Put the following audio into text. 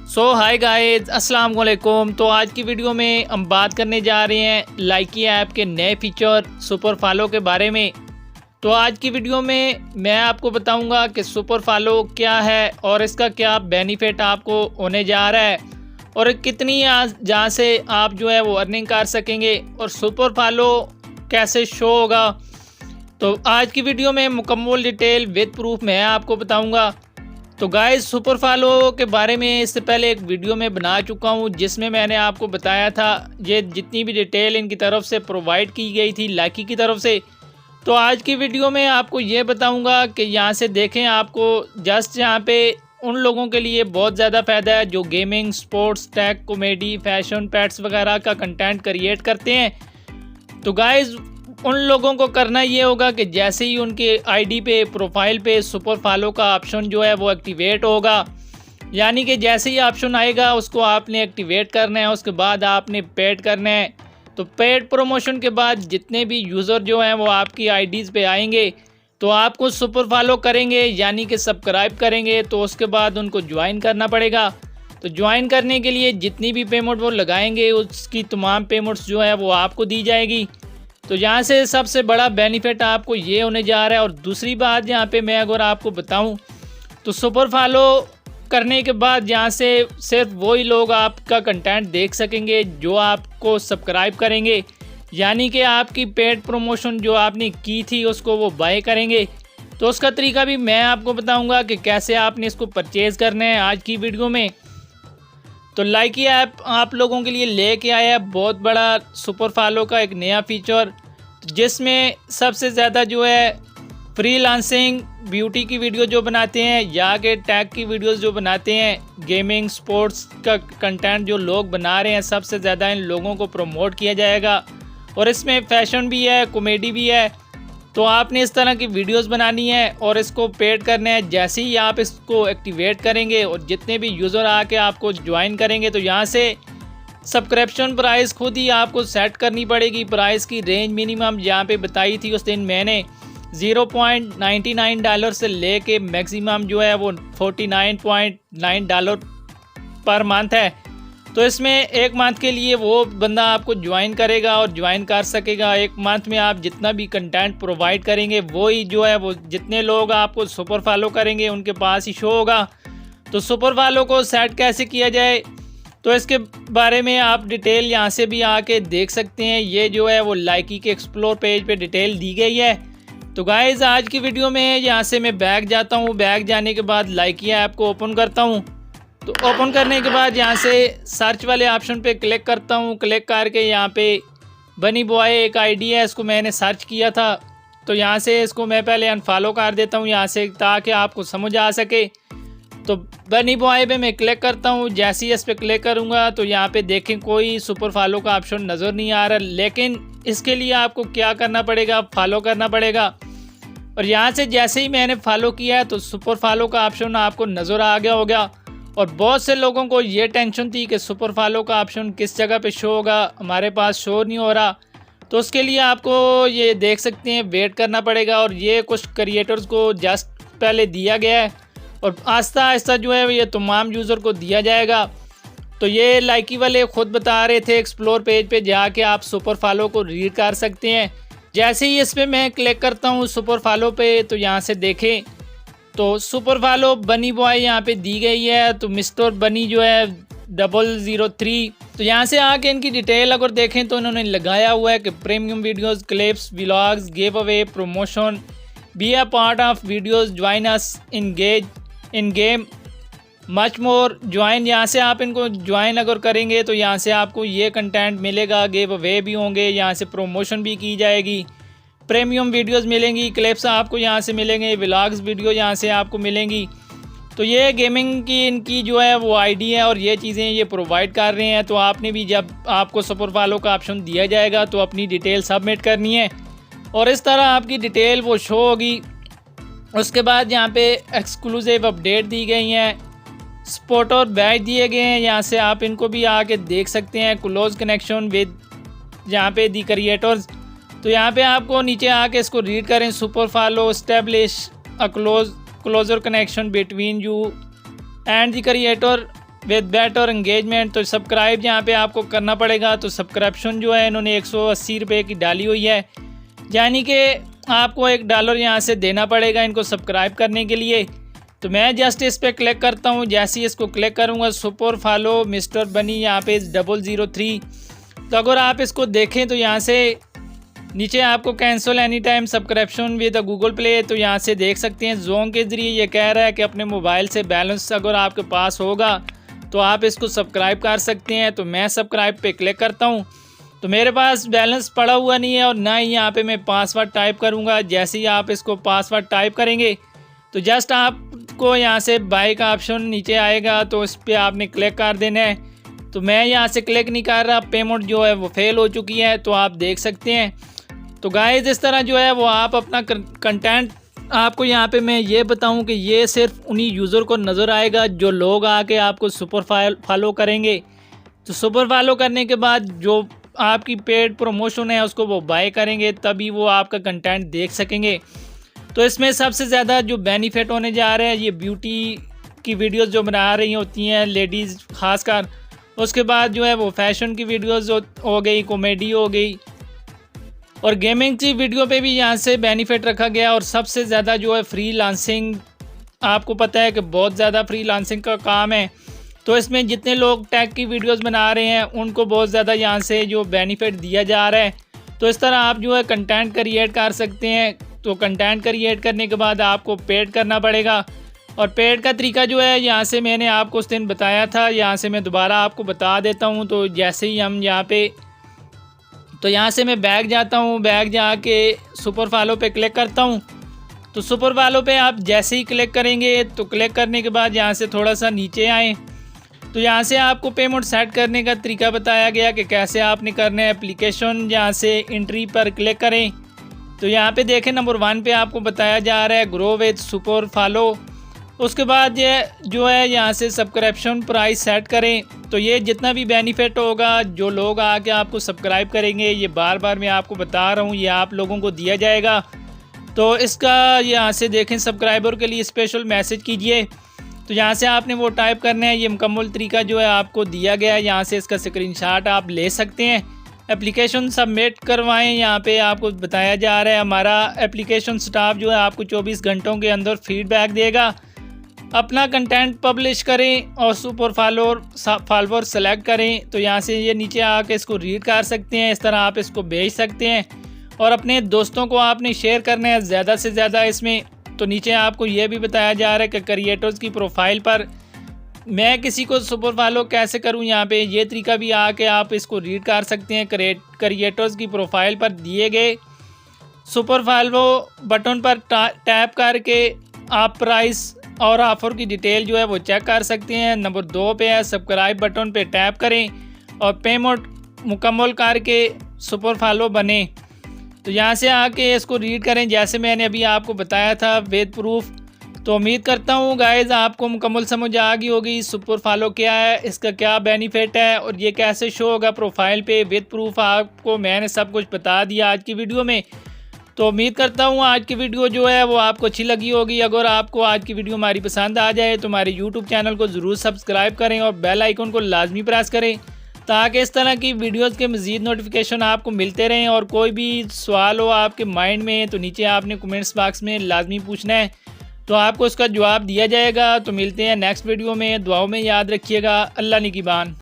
Hi guys, अस्सलाम वालेकुम। तो आज की वीडियो में हम बात करने जा रहे हैं लाइकी ऐप के नए फीचर सुपर फॉलो के बारे में। तो आज की वीडियो में मैं आपको बताऊंगा कि सुपर फॉलो क्या है और इसका क्या बेनिफिट आपको होने जा रहा है और कितनी जहाँ से आप जो है वो अर्निंग कर सकेंगे और सुपर फॉलो कैसे शो होगा। तो आज की वीडियो में मुकम्मल डिटेल विद प्रूफ मैं आपको बताऊंगा। तो गाइस, सुपर फॉलो के बारे में इससे पहले एक वीडियो में बना चुका हूं जिसमें मैंने आपको बताया था ये जितनी भी डिटेल इनकी तरफ से प्रोवाइड की गई थी लाइकी की तरफ से। तो आज की वीडियो में आपको ये बताऊंगा कि यहाँ से देखें, आपको जस्ट यहाँ पे उन लोगों के लिए बहुत ज़्यादा फ़ायदा है जो gaming, sports, tech, comedy, fashion, pets वगैरह का कंटेंट क्रिएट करते हैं। तो गाइस, उन लोगों को करना ये होगा कि जैसे ही उनके आईडी पे, प्रोफाइल पे सुपर फॉलो का ऑप्शन जो है वो एक्टिवेट होगा, यानी कि जैसे ही ऑप्शन आएगा उसको आपने एक्टिवेट करना है। उसके बाद आपने पेड करना है। तो पेड प्रमोशन के बाद जितने भी यूज़र जो हैं वो आपकी आईडीज़ पे आएंगे तो आपको सुपर फॉलो करेंगे, यानी कि सब्सक्राइब करेंगे। तो उसके बाद उनको ज्वाइन करना पड़ेगा। तो ज्वाइन करने के लिए जितनी भी पेमेंट वो लगाएंगे उसकी तमाम पेमेंट्स जो है वो आपको दी जाएगी। तो यहाँ से सबसे बड़ा बेनिफिट आपको ये होने जा रहा है। और दूसरी बात यहाँ पे मैं अगर आपको बताऊँ तो सुपर फॉलो करने के बाद यहाँ से सिर्फ वही लोग आपका कंटेंट देख सकेंगे जो आपको सब्सक्राइब करेंगे, यानी कि आपकी पेड प्रमोशन जो आपने की थी उसको वो बाय करेंगे। तो उसका तरीका भी मैं आपको बताऊँगा कि कैसे आपने इसको परचेज़ करना है आज की वीडियो में। तो लाइकी ऐप आप लोगों के लिए लेके आया है बहुत बड़ा सुपर फॉलो का एक नया फीचर, जिसमें सबसे ज़्यादा जो है फ्रीलांसिंग, ब्यूटी की वीडियो जो बनाते हैं या के टैग की वीडियोस जो बनाते हैं, गेमिंग, स्पोर्ट्स का कंटेंट जो लोग बना रहे हैं, सबसे ज़्यादा इन लोगों को प्रमोट किया जाएगा। और इसमें फैशन भी है, कॉमेडी भी है। तो आपने इस तरह की वीडियोस बनानी है और इसको पेड करना है। जैसे ही आप इसको एक्टिवेट करेंगे और जितने भी यूज़र आके आपको ज्वाइन करेंगे तो यहाँ से सब्सक्रिप्शन प्राइस खुद ही आपको सेट करनी पड़ेगी। प्राइस की रेंज मिनिमम यहाँ पे बताई थी उस दिन मैंने $0.99 से लेके मैक्सिमम जो है वो $49.9 पर मंथ है। तो इसमें एक मंथ के लिए वो बंदा आपको ज्वाइन करेगा और ज्वाइन कर सकेगा। एक मंथ में आप जितना भी कंटेंट प्रोवाइड करेंगे वो ही जो है वो जितने लोग आपको सुपर फॉलो करेंगे उनके पास ही शो होगा। तो सुपर फॉलो को सेट कैसे किया जाए तो इसके बारे में आप डिटेल यहाँ से भी आके देख सकते हैं। ये जो है वो लाइकी के एक्सप्लोर पेज पे डिटेल दी गई है। तो गाइज़, आज की वीडियो में यहाँ से मैं बैक जाता हूँ। बैक जाने के बाद लाइकी ऐप को ओपन करता हूँ। तो ओपन करने के बाद यहाँ से सर्च वाले ऑप्शन पे क्लिक करता हूँ। क्लिक करके यहाँ पे बनी बॉय एक आईडी है, इसको मैंने सर्च किया था। तो यहाँ से इसको मैं पहले अनफॉलो कर देता हूँ यहाँ से, ताकि आपको समझ आ सके। तो बनी बॉय पे मैं क्लिक करता हूँ। जैसे ही इस पर क्लिक करूँगा तो यहाँ पे देखें कोई सुपर फॉलो का ऑप्शन नज़र नहीं आ रहा, लेकिन इसके लिए आपको क्या करना पड़ेगा, फॉलो करना पड़ेगा। और यहाँ से जैसे ही मैंने फॉलो किया है तो सुपर फॉलो का ऑप्शन आपको नज़र आ गया होगा। और बहुत से लोगों को ये टेंशन थी कि सुपर फॉलो का ऑप्शन किस जगह पे शो होगा, हमारे पास शो नहीं हो रहा। तो उसके लिए आपको ये देख सकते हैं वेट करना पड़ेगा। और ये कुछ क्रिएटर्स को जस्ट पहले दिया गया है और आहिस्ता आहिस्ता जो है ये तमाम यूज़र को दिया जाएगा। तो ये लाइकी वाले ख़ुद बता रहे थे, एक्सप्लोर पेज पे जाके आप सुपर फॉलो को रीड कर सकते हैं। जैसे ही इस पर मैं क्लिक करता हूँ सुपर फॉलो पे तो यहाँ से देखें तो सुपर फॉलो बनी बॉय यहाँ पे दी गई है। तो मिस्टर बनी जो है 003। तो यहाँ से आके इनकी डिटेल अगर देखें तो इन्होंने लगाया हुआ है कि premium videos, clips, vlogs, give away, promotion, be a part of videos, join us, engage in game, much more, join. यहाँ से आप इनको ज्वाइन अगर करेंगे तो यहाँ से आपको ये कंटेंट मिलेगा, गिव अवे भी होंगे, यहाँ से प्रमोशन भी की जाएगी, प्रीमियम वीडियोस मिलेंगी, क्लिप्स आपको यहाँ से मिलेंगे, व्लॉग्स वीडियो यहाँ से आपको मिलेंगी। तो ये गेमिंग की इनकी जो है वो आईडी है और ये चीज़ें ये प्रोवाइड कर रहे हैं। तो आपने भी जब आपको सुपर फॉलो का ऑप्शन दिया जाएगा तो अपनी डिटेल सबमिट करनी है और इस तरह आपकी डिटेल वो शो होगी। उसके बाद यहाँ पे एक्सक्लूसिव अपडेट दी गई हैं, स्पॉट और बैच दिए गए हैं। यहाँ से आप इनको भी आके देख सकते हैं। क्लोज कनेक्शन विद यहाँ पे दी क्रिएटर्स। तो यहाँ पे आपको नीचे आके इसको रीड करें। Super follow establish a closer connection between you and the creator with बैट और एंगेजमेंट। तो सब्सक्राइब यहाँ पे आपको करना पड़ेगा। तो सब्सक्रिप्शन जो है इन्होंने 180 रुपये की डाली हुई है, यानी कि आपको $1 यहाँ से देना पड़ेगा इनको सब्सक्राइब करने के लिए। तो मैं जस्ट इस पर क्लिक करता हूँ। जैसे ही इसको क्लिक करूँगा सुपर फॉलो मिस्टर बनी यहाँ पे 003। तो अगर आप इसको देखें तो यहाँ से नीचे आपको cancel any time subscription with Google play, तो यहाँ से देख सकते हैं जोन के ज़रिए ये कह रहा है कि अपने मोबाइल से बैलेंस अगर आपके पास होगा तो आप इसको सब्सक्राइब कर सकते हैं। तो मैं सब्सक्राइब पे क्लिक करता हूँ। तो मेरे पास बैलेंस पड़ा हुआ नहीं है और ना ही यहाँ पे मैं पासवर्ड टाइप करूँगा। जैसे ही आप इसको पासवर्ड टाइप करेंगे तो जस्ट आपको यहाँ से बाय का ऑप्शन नीचे आएगा, तो इस पर आपने क्लिक कर देना है। तो मैं यहाँ से क्लिक नहीं कर रहा, पेमेंट जो है वो फेल हो चुकी है, तो आप देख सकते हैं। तो गाइस इस तरह जो है वो आप अपना कंटेंट, आपको यहाँ पे मैं ये बताऊं कि ये सिर्फ उन्हीं यूज़र को नज़र आएगा जो लोग आके आपको सुपर फॉलो करेंगे। तो सुपर फॉलो करने के बाद जो आपकी पेड प्रमोशन है उसको वो बाय करेंगे, तभी वो आपका कंटेंट देख सकेंगे। तो इसमें सबसे ज़्यादा जो बेनिफिट होने जा रहे हैं, ये ब्यूटी की वीडियोस जो बना रही होती हैं लेडीज़ खासकर, उसके बाद जो है वो फैशन की वीडियोस हो गई, कॉमेडी हो गई और गेमिंग की वीडियो पे भी यहाँ से बेनिफिट रखा गया। और सबसे ज़्यादा जो है फ्री लांसिंग, आपको पता है कि बहुत ज़्यादा फ्री लांसिंग का काम है। तो इसमें जितने लोग टैग की वीडियोस बना रहे हैं उनको बहुत ज़्यादा यहाँ से जो बेनिफिट दिया जा रहा है। तो इस तरह आप जो है कंटेंट क्रिएट कर सकते हैं। तो कंटेंट क्रिएट करने के बाद आपको पेड करना पड़ेगा और पेड का तरीका जो है यहाँ से मैंने आपको उस दिन बताया था, यहाँ से मैं दोबारा आपको बता देता हूँ। तो जैसे ही हम यहाँ पे, तो यहाँ से मैं बैग जाता हूँ, बैग जाके सुपर फॉलो पे क्लिक करता हूँ। तो सुपर फॉलो पे आप जैसे ही क्लिक करेंगे तो क्लिक करने के बाद यहाँ से थोड़ा सा नीचे आएँ तो यहाँ से आपको पेमेंट सेट करने का तरीका बताया गया कि कैसे आपने करना है। एप्लीकेशन यहाँ से एंट्री पर क्लिक करें तो यहाँ पे देखें नंबर 1 पे आपको बताया जा रहा है ग्रो विद सुपर फॉलो। उसके बाद ये जो है यहाँ से सब्सक्रिप्शन प्राइस सेट करें। तो ये जितना भी बेनिफिट होगा, जो लोग आके आपको सब्सक्राइब करेंगे, ये बार बार मैं आपको बता रहा हूँ, ये आप लोगों को दिया जाएगा। तो इसका यहाँ से देखें सब्सक्राइबर के लिए स्पेशल मैसेज कीजिए। तो यहाँ से आपने वो टाइप करना है। ये मुकम्मल तरीका जो है आपको दिया गया है, यहाँ से इसका स्क्रीनशॉट आप ले सकते हैं। एप्लीकेशन सबमिट करवाएं, यहाँ पे आपको बताया जा रहा है हमारा एप्लीकेशन स्टाफ जो है आपको 24 घंटों के अंदर फीडबैक देगा। अपना कंटेंट पब्लिश करें और सुपर फॉलोअर सेलेक्ट करें। तो यहाँ से ये नीचे आके इसको रीड कर सकते हैं। इस तरह आप इसको भेज सकते हैं और अपने दोस्तों को आपने शेयर करना है ज़्यादा से ज़्यादा इसमें। तो नीचे आपको ये भी बताया जा रहा है कि क्रिएटर्स की प्रोफाइल पर मैं किसी को सुपर फॉलो कैसे करूं, यहाँ पे ये तरीका भी आके आप इसको रीड कर सकते हैं। क्रिएटर्स की प्रोफाइल पर दिए गए सुपर फॉलो बटन पर टैप करके आप प्राइस और ऑफ़र की डिटेल जो है वो चेक कर सकते हैं। नंबर 2 पे है सब्सक्राइब बटन पे टैप करें और पेमेंट मुकम्मल करके सुपर फॉलो बने। तो यहाँ से आके इसको रीड करें जैसे मैंने अभी आपको बताया था विद प्रूफ। तो उम्मीद करता हूँ गाइज़ आपको मुकम्मल समझ आ गई होगी सुपर फॉलो क्या है, इसका क्या बेनिफिट है और ये कैसे शो होगा प्रोफाइल पे विद प्रूफ। आपको मैंने सब कुछ बता दिया आज की वीडियो में। तो उम्मीद करता हूँ आज की वीडियो जो है वो आपको अच्छी लगी होगी। अगर आपको आज की वीडियो हमारी पसंद आ जाए तो हमारे यूट्यूब चैनल को ज़रूर सब्सक्राइब करें और बेल आइकन को लाजमी प्रेस करें ताकि इस तरह की वीडियोस के मज़ीद नोटिफिकेशन आपको मिलते रहें। और कोई भी सवाल हो आपके माइंड में तो नीचे आपने कमेंट्स बॉक्स में लाजमी पूछना है, तो आपको उसका जवाब दिया जाएगा। तो मिलते हैं नेक्स्ट वीडियो में। दुआओं में याद रखिएगा। अल्लाह निगहबान।